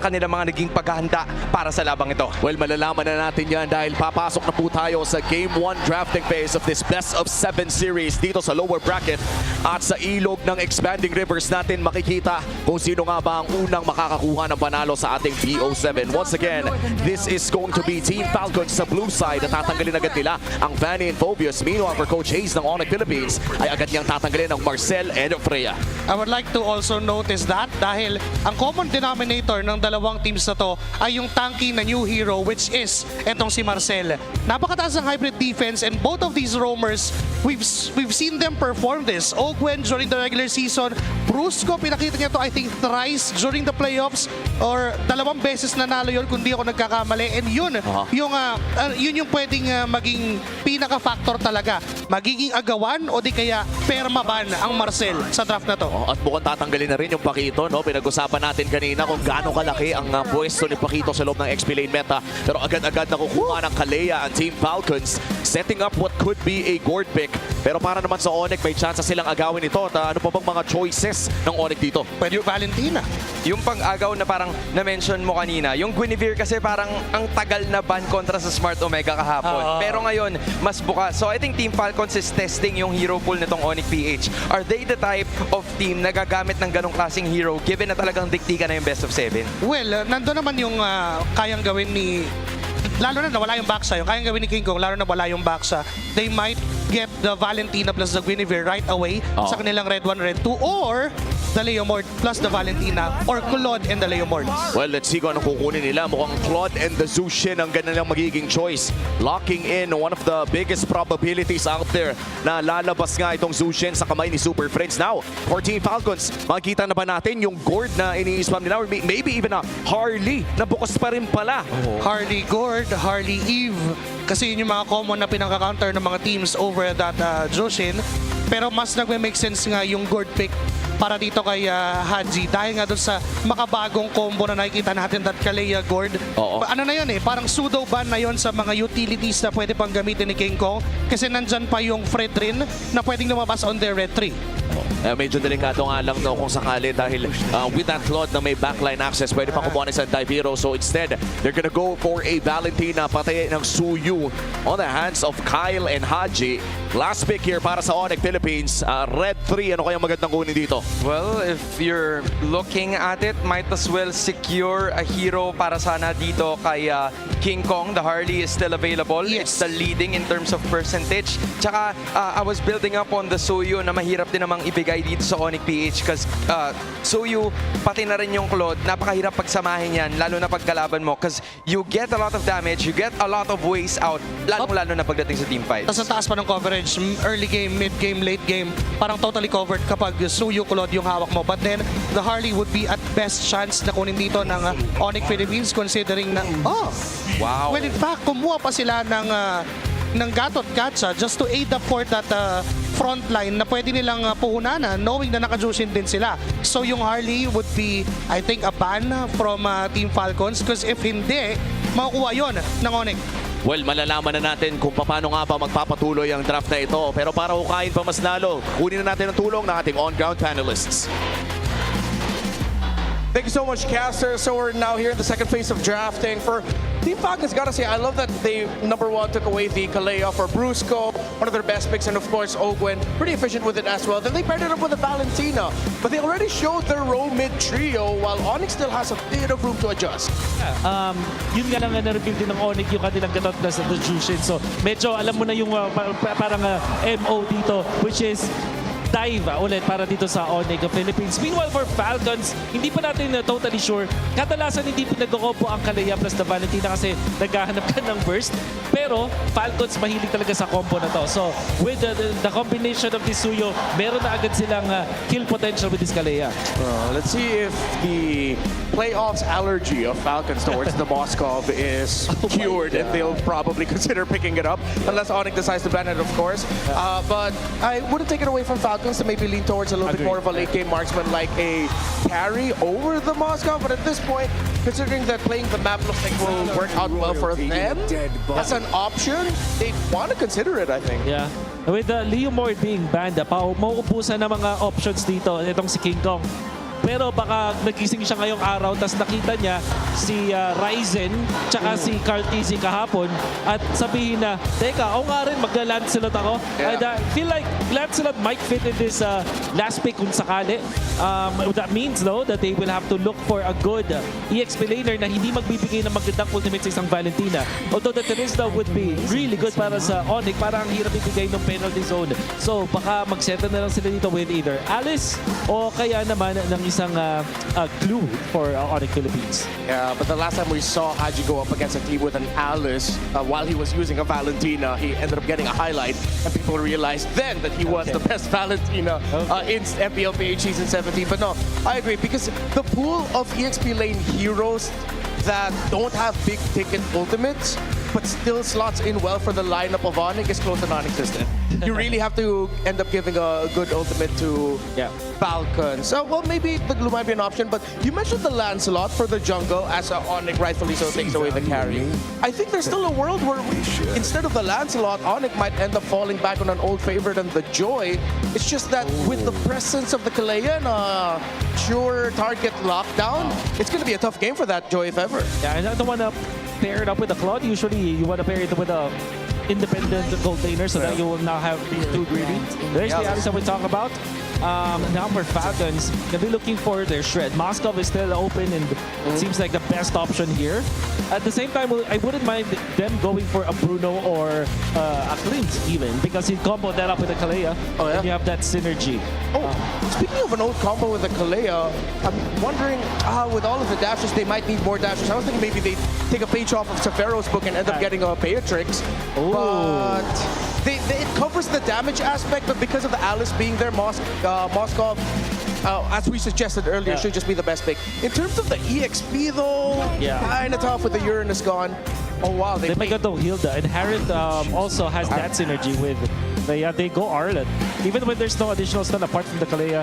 kanilang mga naging paghahanda para sa labang ito. Well, malalaman na natin yan dahil papasok na po tayo sa Game 1 drafting phase of this Best of 7 series dito sa lower bracket. At sa ilog ng Expanding Rivers natin makikita kung sino nga ba ang unang makakakuha ng panalo sa ating BO7. Once again, this is going to be Team Falcons sa blue side at tatanggalin agad nila ang Vanny and Phobius. Meanwhile, for Coach Hayes ng Onic Philippines ay agad niyang tatanggalin ang Marcel and Freya. I would like to also notice that dahil ang common denominator ng dalawang teams na to ay yung tanky na new hero which is etong si Marcel. Napakataas ng hybrid defense and both of these roamers, we've seen them perform this. Ogwen during the regular season, Brusco pinakita niya to I think thrice during the playoffs or dalawang beses nanalo yun kung di ako nagkakamali and yun yung pwedeng maging pinaka-factor talaga. Magiging agawan o di kaya permaban ang Marcel sa draft na to. At mukhang tatanggalin na rin yung Pakito, no? Pinag-usapan natin kanina kung gaano kalaki ang pwesto ni Pakito sa loob ng XP lane meta. Pero agad-agad nakukuha ng Kalea ang Team Falcons, setting up what could be a gourd pick. Pero para naman sa Onic, may chance silang agawin ito. At ano pa bang mga choices ng Onic dito? Pwede yung Valentina. Yung pang-agaw na parang na-mention mo kanina, yung Guinevere kasi parang ang tagal na ban kontra sa Smart Omega kahapon. Pero ngayon, mas bukas. So I think Team Falcons is testing yung hero pool nitong Onic PH. Are they the type of team na gagamit ng ganong klaseng hero given na talagang diktika na yung best of 7? Well, nandun naman yung kayang gawin ni... Lalo na wala yung Baksa. Yung kayang gawin ni King Kong, lalo na wala yung Baksa. They might get the Valentina plus the Guinevere right away sa kanilang Red 1, Red 2 or the Leomord plus the Valentina or Claude and the Leomord. Well, let's see kung anong kukunin nila. Mukhang Claude and the Zushin ang kanilang magiging choice. Locking in one of the biggest probabilities out there na lalabas nga itong Zushin sa kamay ni Super Friends. Now, for Team Falcons, makikita na ba natin yung Gord na ini-spam nila or maybe even a Harley na bukas pa rin pala. Harley Gord, Harley Eve. Kasi yun yung mga common na pinaka-counter ng mga teams over that Jushin. Pero mas nagme-make sense nga yung Gord pick para dito kay Haji dahil nga doon sa makabagong combo na nakikita natin that Kalea Gord. Ano na yun parang pseudo ban na yun sa mga utilities na pwede pang gamitin ni King Kong kasi nandyan pa yung Fred rin na pwedeng lumabas on their red 3. Medyo delikado nga lang kung sakali dahil with that Claude na may backline access, pwede pa kumuha ni Sandiviro. So instead, they're gonna go for a Valentina patay ng Suyu on the hands of Kyle and Haji. Last pick here para sa Onic Philippines. Red 3, ano kayang magandang kunin dito? Well, if you're looking at it, might as well secure a hero para sana dito kay King Kong. The Harley is still available. Yes. It's the leading in terms of percentage. Tsaka, I was building up on the Suyu na mahirap din namang ibigay dito sa Onic PH because Suyu, pati na rin yung Claude, napakahirap pagsamahin yan, lalo na pagkalaban mo because you get a lot of damage, you get a lot of ways out, lalo na pagdating sa team fights. Tapos ang taas pa ng coverage, early game, mid game, late game, parang totally covered kapag Suyu, Claude yung hawak mo. But then, the Harley would be at best chance na kunin dito ng Onic Philippines considering na, wow. Well, in fact, kumuha pa sila ng Gatot Gatsa just to aid up for that front line na pwede nilang puhunanan knowing na naka-Jushin din sila. So yung Harley would be, I think, a ban from Team Falcons because if hindi, makukuha yon ng Onic. Well, malalaman na natin kung paano nga ba magpapatuloy ang draft na ito. Pero para hukayin pa mas lalo, kunin na natin ang tulong ng ating on-ground panelists. Thank you so much, Caster. So we're now here in the second phase of drafting. For Team Falcons, gotta say, I love that they, number one, took away the Kalea for Brusco, one of their best picks, and of course, Ogwen, pretty efficient with it as well. Then they paired it up with a Valentina, but they already showed their row mid trio, while Onic still has a bit of room to adjust. Yun nga lang na-reveal din ng Onic yung kanilang gatot plus the Jushin. So medyo alam mo na yung parang MO dito, which is dive ulit para dito sa Onic Philippines. Meanwhile, for Falcons, hindi pa natin totally sure. Kadalasan hindi pinag-combo ang Kalea plus the Valentina kasi naghahanap ka ng burst. Pero Falcons mahilig talaga sa combo na to. So with the combination of this Suyo, meron na agad silang kill potential with this Kalea. Let's see if the playoffs allergy of Falcons towards the Moskov is cured, and they'll probably consider picking it up, unless Onic decides to ban it, of course. But I wouldn't take it away from Falcons to maybe lean towards a little bit more of a late game marksman like a carry over the Moskov. But at this point, considering that playing the map looks like will work out well for them as an option, they want to consider it, I think. Yeah. With Leomord being banned, mauubusan ng mga options dito. Itong si King Kong. Pero baka nagising siya ngayong araw tapos nakita niya si Ryzen tsaka si Carl TZ kahapon at sabihin na, teka, ako nga rin, magla-Lancelot ako. Yeah. And I feel like Lancelot might fit in this last pick kung sakali. That means though that they will have to look for a good EXP laner na hindi magbibigay ng magandang ultimate sa isang Valentina. Although the Teresa would be really good para sa Onic, parang ang hirap ibigay ng penalty zone. So baka mag-settle na lang sila dito with either Alice o kaya naman ng isang glue for Onic Philippines. Yeah, but the last time we saw Haji go up against a team with an Alice, while he was using a Valentina, he ended up getting a highlight, and people realized then that he was the best Valentina in MPL PH Season 17. But no, I agree, because the pool of EXP lane heroes that don't have big ticket ultimates but still slots in well for the lineup of Onic is close to non-existent. You really have to end up giving a good ultimate to Falcons. So, well, maybe the glue might be an option, but you mentioned the Lancelot for the jungle as Onic rightfully so takes away the carry. I think there's still a world where instead of the Lancelot, Onic might end up falling back on an old favorite and the Joy. It's just that with the presence of the Kalea and a sure target lockdown, it's going to be a tough game for that Joy if ever. Yeah, and I don't want to pair it up with a Claude. Usually you want to pair it with a independent gold laner so that you will not have too greedy. There's the Alice that we talk about. Now for Falcons, they'll be looking for their Shred. Moscow is still open and it seems like the best option here. At the same time, I wouldn't mind them going for a Bruno or a Clint even, because you combo that up with a Kalea and you have that synergy. Speaking of an old combo with the Kalea, I'm wondering, with all of the dashes, they might need more dashes. I was thinking maybe they take a page off of Severo's book and end up getting a Beatrix. But it covers the damage aspect, but because of the Alice being there, Moscow, as we suggested earlier, should just be the best pick. In terms of the EXP though, kind of tough with the Uranus gone. Oh wow, they might go to Hilda, and Harriet also has that synergy with. They go Arlet, even when there's no additional stun apart from the Kalea.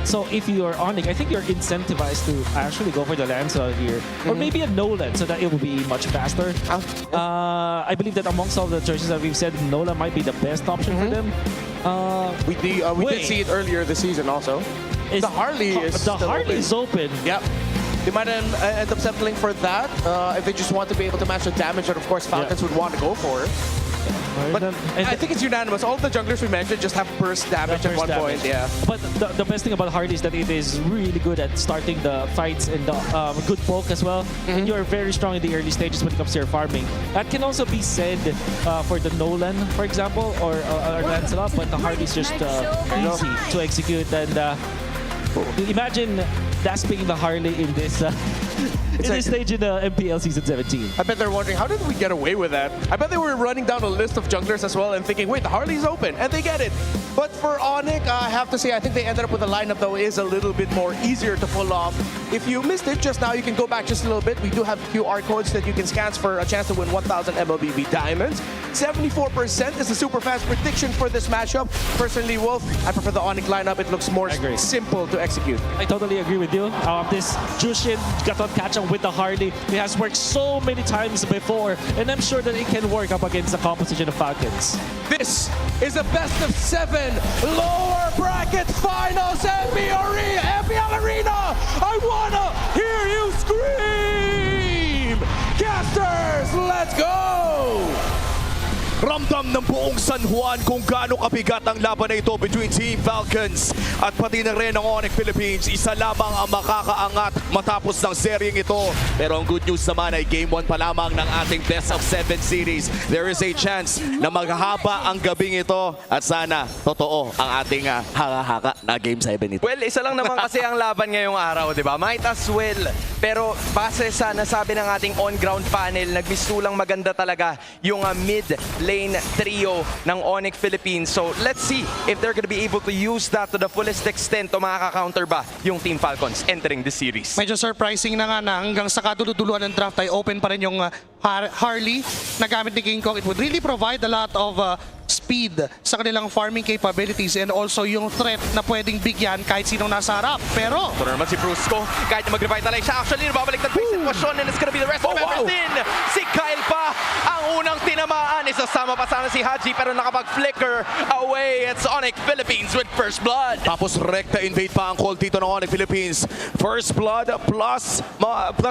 So if you're Onic, I think you're incentivized to actually go for the Lancelot here, or maybe a Nolan, so that it will be much faster. I believe that amongst all the choices that we've said, Nolan might be the best option for them. We did see it earlier this season also. The Harley is open. Yep. They might end up settling for that if they just want to be able to match the damage that, of course, Falcons would want to go for. But I think it's unanimous. All the junglers we mentioned just have burst damage at one point. Yeah. But the best thing about Harley is that it is really good at starting the fights and the good poke as well. And you're very strong in the early stages when it comes to your farming. That can also be said for the Nolan, for example, or Lancelot. But the Harley is just easy to execute. And imagine dasping the Harley in this. In this stage in the MPL Season 17. I bet they're wondering, how did we get away with that? I bet they were running down a list of junglers as well and thinking, wait, the Harley's open, and they get it. But for Onic, I have to say, I think they ended up with a lineup that is a little bit more easier to pull off. If you missed it just now, you can go back just a little bit. We do have QR codes that you can scan for a chance to win 1,000 MLBB diamonds. 74% is the super fast prediction for this matchup. Personally, Wolf, I prefer the Onic lineup. It looks more simple to execute. I totally agree with you. This Jushin Gatot catch-up with the Harley, it has worked so many times before, and I'm sure that it can work up against the composition of Falcons. This is a best of 7 lower bracket finals MPL Arena. I wanna hear you scream! Casters, let's go! Ramdam ng buong San Juan kung gaano kabigat ang laban na ito between Team Falcons at pati na rin ng Onic Philippines. Isa lamang ang makakaangat matapos ng seryeng ito. Pero ang good news naman ay Game 1 pa lamang ng ating Best of 7 series. There is a chance na maghahaba ang gabing ito at sana totoo ang ating haka-haka na Game 7 ito. Well, isa lang naman kasi ang laban ngayong araw, di ba? Might as well. Pero base sa nasabi ng ating on-ground panel, nagmistulang maganda talaga yung mid-lane trio ng Onic Philippines. So let's see if they're gonna be able to use that to the fullest extent o makaka-counter ba yung Team Falcons entering the series. Medyo surprising na nga na hanggang sa kaduduluan ng draft ay open pa rin yung Harley na gamit ni King Kong. It would really provide a lot of speed, sa kanilang farming capabilities, and also yung threat na pwedeng bigyan kahit sinong nasa harap. Pero Ito na naman si Brusco, kahit na mag-revitalize siya, actually nababaliktad pa yung sitwasyon, and it's gonna be the rest of members din. Si Kyle pa ang unang tinamaan, isasama pa sana si Haji pero nakapag-flicker away. It's Onic Philippines with first blood. Tapos rekta invade pa ang call dito ng Onic Philippines. First blood plus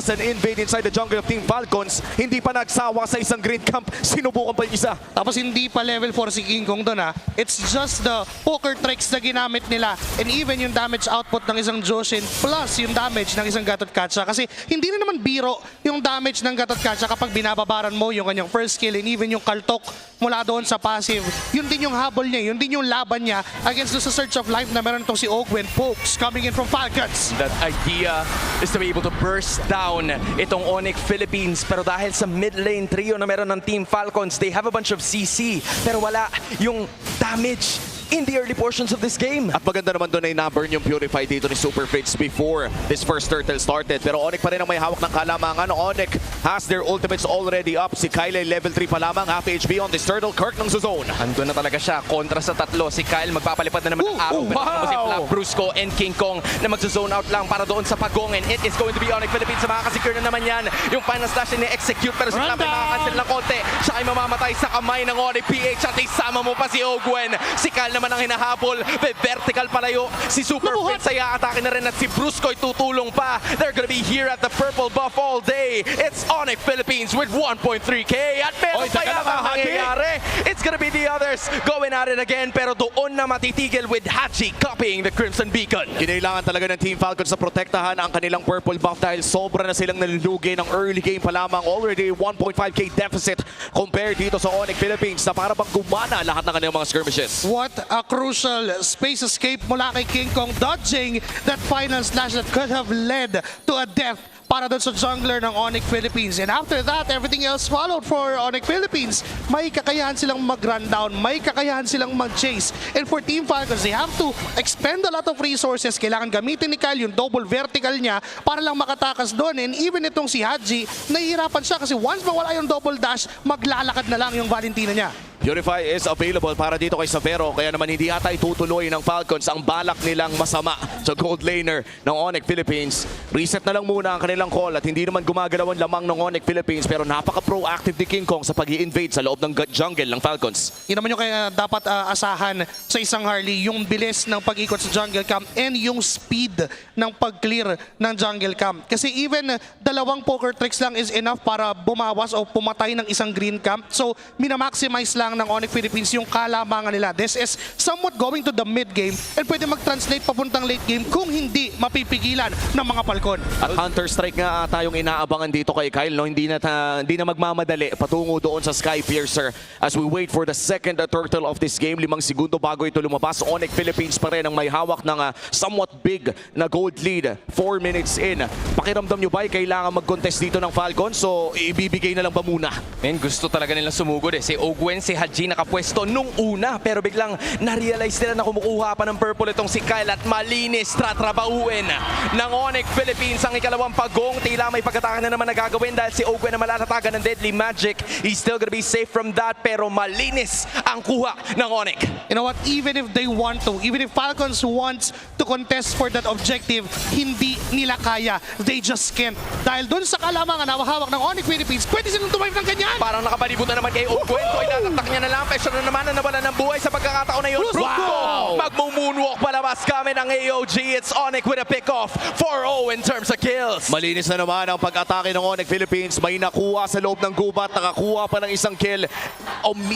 an invade inside the jungle of Team Falcons. Hindi pa nagsawa sa isang green camp. Sinubukan pa yung isa. tapos hindi pa level 4 si King Kong doon ha. It's just the poker tricks na ginamit nila, and even yung damage output ng isang Joshin plus yung damage ng isang Gatot Kacha. Kasi hindi na naman biro yung damage ng Gatot Kacha kapag binababaran mo yung kanyang first kill, and even yung kaltok mula doon sa passive. Yun din yung habol niya, yun din yung laban niya against the Search of Life na meron itong si Ogwen. Pokes coming in from Falcons. That idea is to be able to burst down itong Onic Philippines. Pero dahil sa mid lane trio na meron ng Team Falcons, they have a bunch of CC. Pero wala yung damage in the early portions of this game. At maganda naman doon ay na-burn yung Purify dito ni Super Fits before this first turtle started. Pero Onic pa rin ang may hawak ng kalamangan. Onic has their ultimates already up. Si Kyle ay level 3 pa lamang. Half HP on this turtle. Kirk ng zone. Ando na talaga siya kontra sa tatlo. Si Kyle magpapalipad na naman ng araw. Pero wow! si Flap, Brusco, and King Kong na magzo-zone out lang para doon sa pagong. And it is going to be Onic Philippines. Makakasecure na naman yan. Yung final slash na execute pero si Flap ay makakancel ng konti. Siya ay mamamatay sa kamay ng Onic PH at isama mo pa si Ogwen. Si Kyle naman ang hinahabol. Vertical palayo. Si Super Fits ay aatake na rin at si Brusco ay tutulong pa. They're gonna be here at the purple buff all day. It's Onic Philippines with 1.3k at meron pa teka lang, yata Haji. nangyayari. It's gonna be the others going at it again pero doon na matitigil with Haji copying the Crimson Beacon. Kinailangan talaga ng Team Falcons na protektahan ang kanilang purple buff dahil sobra na silang nalulugi ng early game pa lamang. Already 1.5k deficit compared dito sa Onic Philippines na para bang gumana lahat ng kanilang mga skirmishes. What a crucial space escape mula kay King Kong, dodging that final slash that could have led to a death para doon sa jungler ng Onic Philippines. And after that, everything else followed for Onic Philippines. May kakayahan silang mag-run down, may kakayahan silang mag-chase. And for Team Falcons, they have to expend a lot of resources. Kailangan gamitin ni Kyle yung double vertical niya para lang makatakas doon. And even itong si Haji, nahihirapan siya kasi once mawala yung double dash, maglalakad na lang yung Valentina niya. Purify is available para dito kay Savero, kaya naman hindi ata itutuloy ng Falcons ang balak nilang masama sa gold laner ng Onic Philippines. Reset na lang muna ang kanilang call at hindi naman gumagalawan lamang ng Onic Philippines pero napaka-proactive ni King Kong sa pag-i-invade sa loob ng jungle ng Falcons. Yun naman yung kaya dapat asahan sa isang Harley, yung bilis ng pag-ikot sa jungle camp and yung speed ng pag-clear ng jungle camp. Kasi even dalawang poker tricks lang is enough para bumawas o pumatay ng isang green camp. So, minamaximize lang ng Onic Philippines yung kalamangan nila. This is somewhat going to the mid game and pwede mag-translate papuntang late game kung hindi mapipigilan ng mga Falcon. At Hunter Strike nga tayong inaabangan dito kay Kyle, no? Hindi na magmamadali patungo doon sa Sky Piercer as we wait for the second turtle of this game. 5 segundo bago ito lumabas. Onic Philippines pa rin ang may hawak ng somewhat big na gold lead. 4 minutes in. Pakiramdam nyo ba kailangan mag-contest dito ng Falcon? So ibibigay na lang ba muna? Men, gusto talaga nilang sumugod eh. Si Ogwen, si Haji nakapwesto nung una pero biglang na-realize nila na kumukuha pa ng purple itong si Kyle at malinis tratrabahuin ng Onic Philippines ang ikalawang pagong. Tila may pagkataka na naman nagagawin dahil si Ogwen na malatatagan ng Deadly Magic. He's still gonna be safe from that pero malinis ang kuha ng Onic. You know what? Even if they want to, even if Falcons wants to contest for that objective, hindi nila kaya. They just can't. Dahil dun sa kalamangan na hawak ng Onic Philippines, pwede silang tumayo ng ganyan. Parang nakapalibot na naman kay Ogwen. So itataktak niya na lang. Pressure na naman na nawala ng buhay sa pagkakataon na yun. Wow! Magmo-moonwalk palabas kami ng AOG. It's Onic with a pick-off. 4-0 in terms of kills. Malinis na naman ang pag-atake ng Onic Philippines. May nakuha sa loob ng gubat, nakakuha pa ng isang kill.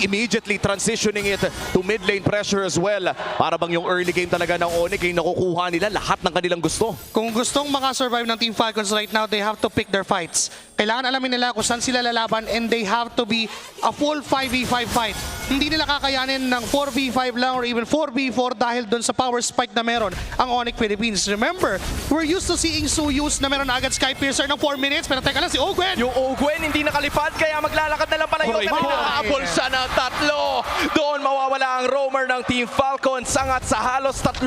Immediately transitioning it to mid lane pressure as well. Para bang yung early game talaga ng Onic ay nakukuha nila lahat ng kanilang gusto. Kung gustong makasurvive ng Team Falcons right now, they have to pick their fights. Kailangan alamin nila kung saan sila lalaban and they have to be a full 5v5 fight. Hindi nila kakayanin ng 4v5 lang or even 4v4 dahil dun sa power spike na meron ang Onic Philippines. Remember, we're used to seeing Suyus na meron agad Sky Piercer ng 4 minutes pero teka lang si Ogwen. Yung Ogwen hindi nakalipad kaya maglalakad na lang pala yun. Pero hinahabol siya ng 3. Doon mawawala ang roamer ng Team Falcons. Angat sa halos 3,000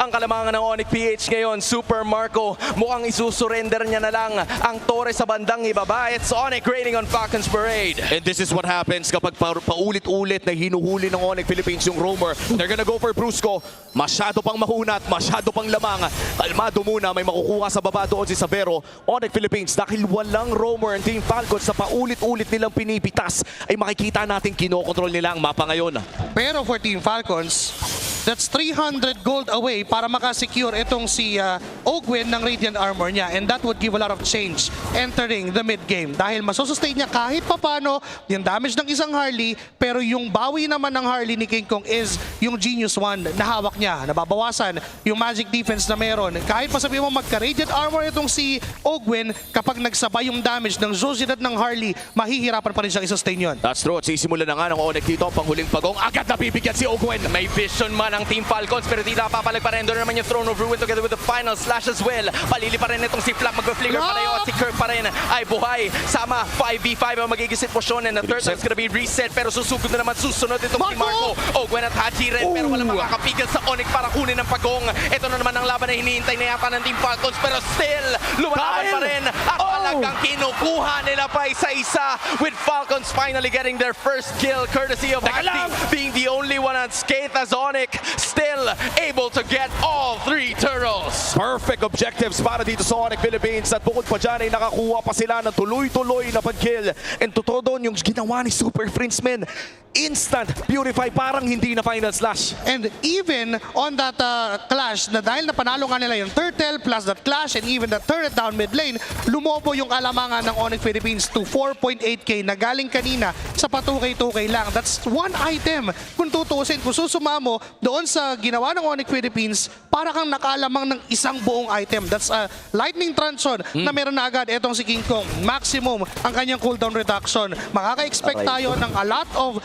ang kalamangan ng Onic PH ngayon. Super Marco mukhang isusurrender niya na lang ang Torre sa bandang ibaba. It's Onic raining on Falcons Parade. And this is what happens kapag paulit-ulit na hinuhuli ng Onic Philippines yung roamer. They're gonna go for Brusco. Masyado pang mahunat, masyado pang lamang. Kalmado muna, may makukuha sa baba doon si Savero. Onic Philippines, dahil walang roamer ang Team Falcons sa paulit-ulit nilang pinipitas, ay makikita natin kinokontrol nila ang mapa ngayon. Pero for Team Falcons, that's 300 gold away para makasecure itong si Ogwin ng Radiant Armor niya, and that would give a lot of change entering the mid game dahil masusustain niya kahit papano yung damage ng isang Harley, pero yung bawi naman ng Harley ni King Kong is yung Genius Wand na hawak niya. Nababawasan yung magic defense na meron. Kahit pa sabihin mo magka-Radiant Armor itong si Ogwin, kapag nagsabay yung damage ng Zosidad ng Harley, mahihirapan pa rin siyang i-sustain yun. That's true. At sisimula na nga ng Onic dito, panghuling pagong. Agad na bibigyan si Ogwin. May vision man ang Team Falcons pero di napapalag pa rin. Doon naman yung Throne of Ruin together with the final slash as well. Palili pa rin itong si Flap, mag-flicker pa rin at si Kirk pa rin ay buhay. Sama 5v5 ang magiging sitwasyon and the third time's gonna be reset pero susugod na naman susunod itong si Marco. Ogwen at Haji rin pero walang makakapigil sa Onic para kunin ang pagong. Ito na naman ang laban na hinihintay na yata ng Team Falcons pero still lumalaban pa rin. At talagang kinukuha nila pa isa-isa with Falcons finally getting their first kill courtesy of Haji being the only one unscathed as Onic still able to get all 3 turtles. Perfect objectives para dito sa Onic Philippines at bukod pa dyan ay nakakuha pa sila ng tuloy-tuloy na pag-kill. And totoo doon yung ginawa ni Super Friendsman. Instant purify, parang hindi na final slash. And even on that clash, na dahil napanalo nga nila yung turtle plus that clash and even the turret down mid lane, lumobo yung alamangan ng Onic Philippines to 4.8k na galing kanina sa patukay-tukay lang. That's one item. Kung tutusin, kung susuma mo doon sa ginawa ng Onic Philippines, para kang nakalamang ng isang buong item. That's a lightning transon na meron na agad itong si King Kong. Maximum ang kanyang cooldown reduction. Makaka-expect tayo ng a lot of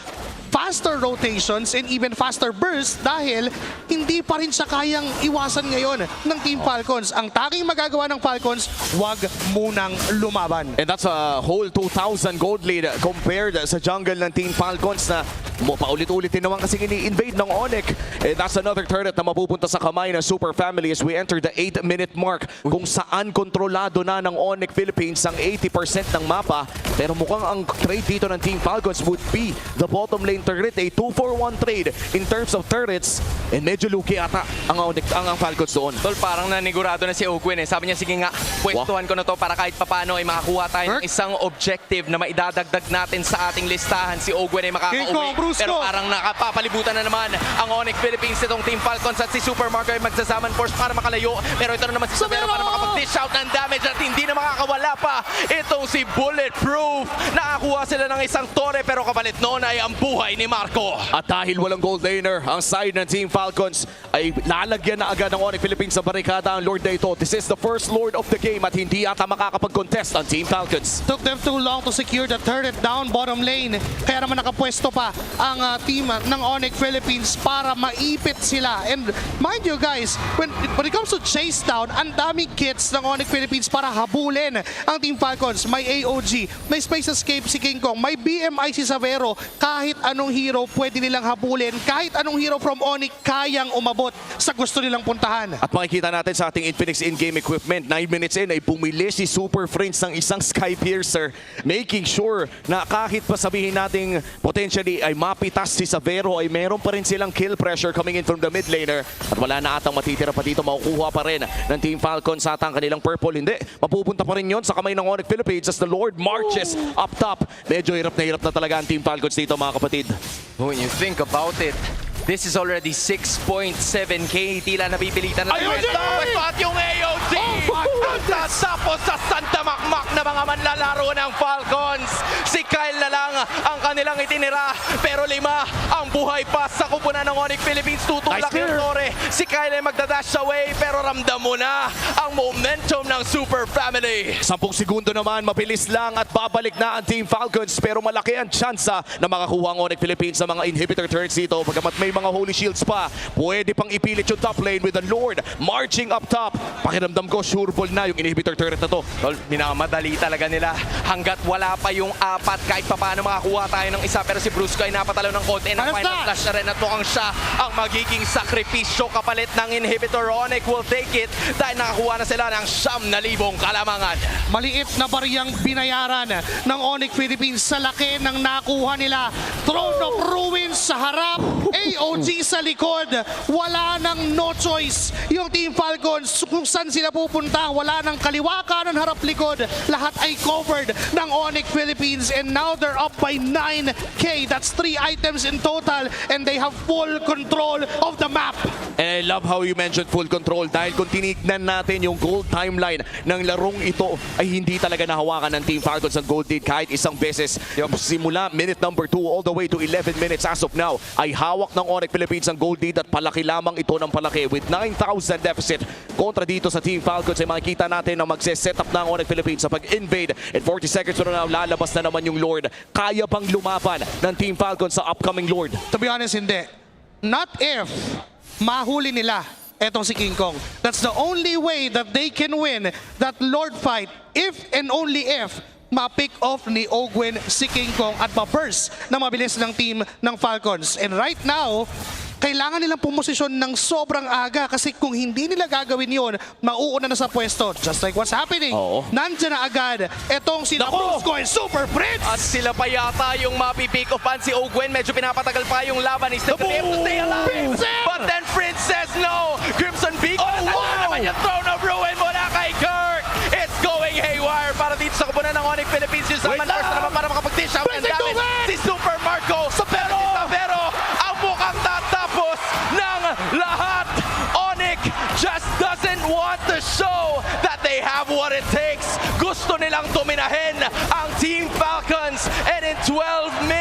faster rotations and even faster bursts dahil hindi pa rin siya kayang iwasan ngayon ng Team Falcons. Ang tanging magagawa ng Falcons, wag munang lumaban. And that's a whole 2,000 gold lead compared sa jungle ng Team Falcons na paulit-ulit din naman kasi ini-invade ng Onic. And that's another turret na mapupunta sa kamay ng Super Family as we enter the 8-minute mark kung saan kontrolado na ng Onic Philippines ang 80% ng mapa. Pero mukhang ang trade dito ng Team Falcons would be the bottom lane turret, a 2-for-1 trade in terms of turrets, and medyo luki ata ang Falcons doon. Tol, parang nanigurado na si Ogwin eh. Sabi niya, sige nga, pwestuhan ko na to para kahit papano ay makakuha tayo ng isang objective na maidadagdag natin sa ating listahan. Si Ogwin ay makakauwi. Pero parang nakapapalibutan na naman ang Onic Philippines itong Team Falcons at si Super Marco ay magsasaman force para makalayo. Pero ito na naman si Savero para makapag-dish out ng damage at hindi na makakawala pa itong si Bulletproof. Nakakuha sila ng isang tore pero kapalit noon ay ang buhay ni Marco. At dahil walang gold laner, ang side ng Team Falcons ay lalagyan na agad ng Onic Philippines sa barikada ang Lord na ito. This is the first Lord of the game at hindi ata makakapag-contest ang Team Falcons. Took them too long to secure the turret down bottom lane. Kaya naman nakapwesto pa ang team ng Onic Philippines para maipit sila. And mind you guys, when it comes to chase down, ang daming kits ng Onic Philippines para habulin ang Team Falcons. May AOG, may Space Escape si King Kong, may BMI si Savero. Kahit anong hero pwede nilang habulin, kahit anong hero from Onic kayang umabot sa gusto nilang puntahan. At makikita natin sa ating Infinix in-game equipment, 9 minutes in ay bumili si Super Friends ng isang Sky Piercer, making sure na kahit pa sabihin natin potentially ay mapitas si Savero ay meron pa rin silang kill pressure coming in from the mid laner. At wala na atang matitira pa dito, makukuha pa rin ng Team Falcons sa atang kanilang purple. Hindi, mapupunta pa rin yon sa kamay ng Onic Philippines as the Lord marches up top. Medyo hirap na talaga ang Team Falcons dito mga kapatid. When you think about it, this is already 6.7k. Tila napipilitan na at yung AOD! Ang tatapos sa Santa Makmak na mga manlalaro ng Falcons. Si Kyle na lang ang kanilang itinira. Pero 5 ang buhay pa sa kupunan ng Onic Philippines. Tutulak yung Tore. Si Kyle ay magdadash away pero ramdam mo na ang momentum ng Super Family. 10 segundo naman, mabilis lang at babalik na ang Team Falcons pero malaki ang tsansa na makakuha ang Onic Philippines sa mga inhibitor turrets dito. Pagkamat may mga holy shields pa, pwede pang ipilit yung top lane with the Lord marching up top. Pakiramdam ko, sure ball na yung inhibitor turret na to. Tol, minamadali talaga nila. Hanggat wala pa yung apat, kahit pa paano makakuha tayo ng isa. Pero si Brusco ay napatalo ng konti ng Ano final na? flash na rin. At mukhang siya ang magiging sakripisyo kapalit ng inhibitor. Onic will take it dahil nakakuha na sila ng 9,000 kalamangan. Maliit na bariyang binayaran ng Onic Philippines sa laki ng nakuha nila. Throne of Ruins sa harap, AOG sa likod. Wala nang no choice yung Team Falcons kung saan sila pupunta. Wala nang kaliwa, kanan, harap, likod. Lahat ay covered ng Onic Philippines and now they're up by 9K. That's 3 items in total and they have full control of the map. And I love how you mentioned full control dahil kung tinignan natin yung gold timeline ng larong ito ay hindi talaga nahawakan ng Team Falcons ang gold lead kahit isang beses. Simula minute number 2 all the way to 11 minutes as of now ay hawak ng Onic Philippines ang gold lead at palaki lamang ito ng palaki with 9,000 deficit kontra dito sa Team Falcons ay makikita natin na magse-set up ng Onic Philippines sa pag-invade and 40 seconds from now lalabas na naman yung Lord. Kaya bang lumaban ng Team Falcons sa upcoming Lord? To be honest, hindi. Not if mahuli nila etong si King Kong. That's the only way that they can win that Lord fight if and only if ma-pick off ni Ogwen si King Kong at ma-burst na mabilis ng team ng Falcons. And right now, kailangan nilang pumosisyon ng sobrang aga kasi kung hindi nila gagawin yon, mauuna na sa pwesto. Just like what's happening. Oo. Nandyan na agad etong si Brusco and Super Prince. At sila pa yata yung mapipick offan si Ogwen. Medyo pinapatagal pa yung laban. He's still able to stay alive. Princess! But then Prince says no. Crimson Beacon. Oh, wow! Naman yung Throne of Ruin mula kay Kirk. It's going haywire para dito sa kabunan ng Onic Philippines. Yung Salman first na naman para makapag-dish out and damage. Si Super Marco. Pero si Savero ang mukhang tatapos ng lahat. Onic just doesn't want to show that they have what it takes. Gusto nilang dominahin ang Team Falcons. And in 12 minutes,